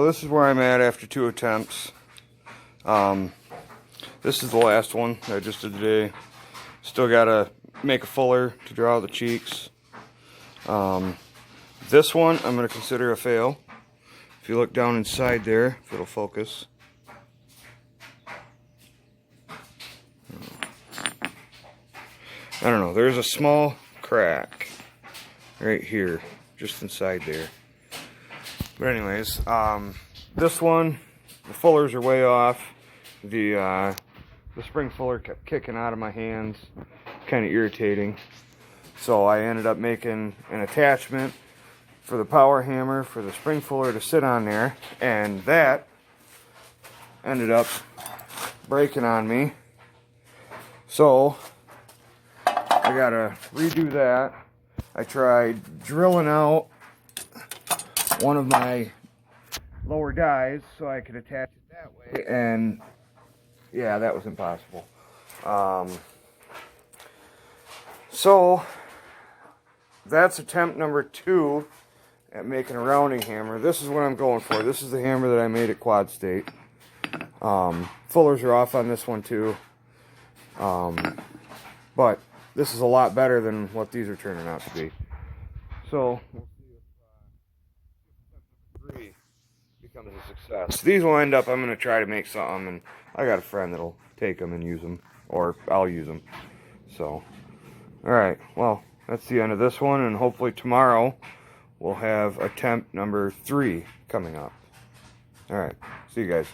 this is where I'm at after 2 attempts. This is the last one that I just did today. Still gotta make a fuller to draw out the cheeks. This one I'm gonna consider a fail. If you look down inside there, if it'll focus. I don't know, there's a small crack right here, just inside there. But anyways, this one, the fullers are way off. The spring fuller kept kicking out of my hands, kind of irritating. So I ended up making an attachment for the power hammer for the spring fuller to sit on there, and that ended up breaking on me. So I gotta redo that. I tried drilling out one of my lower dies so I could attach it that way, and yeah, that was impossible. So that's attempt number 2 at making a rounding hammer. This is what I'm going for. This is the hammer that I made at Quad State. Fullers are off on this one too, but this is a lot better than what these are turning out to be. So we'll see if attempt number 3 becomes a success. These will end up, I'm going to try to make something, and I got a friend that'll take them and use them, or I'll use them. So, alright, well, that's the end of this one, and hopefully tomorrow we'll have attempt number 3 coming up. Alright, see you guys.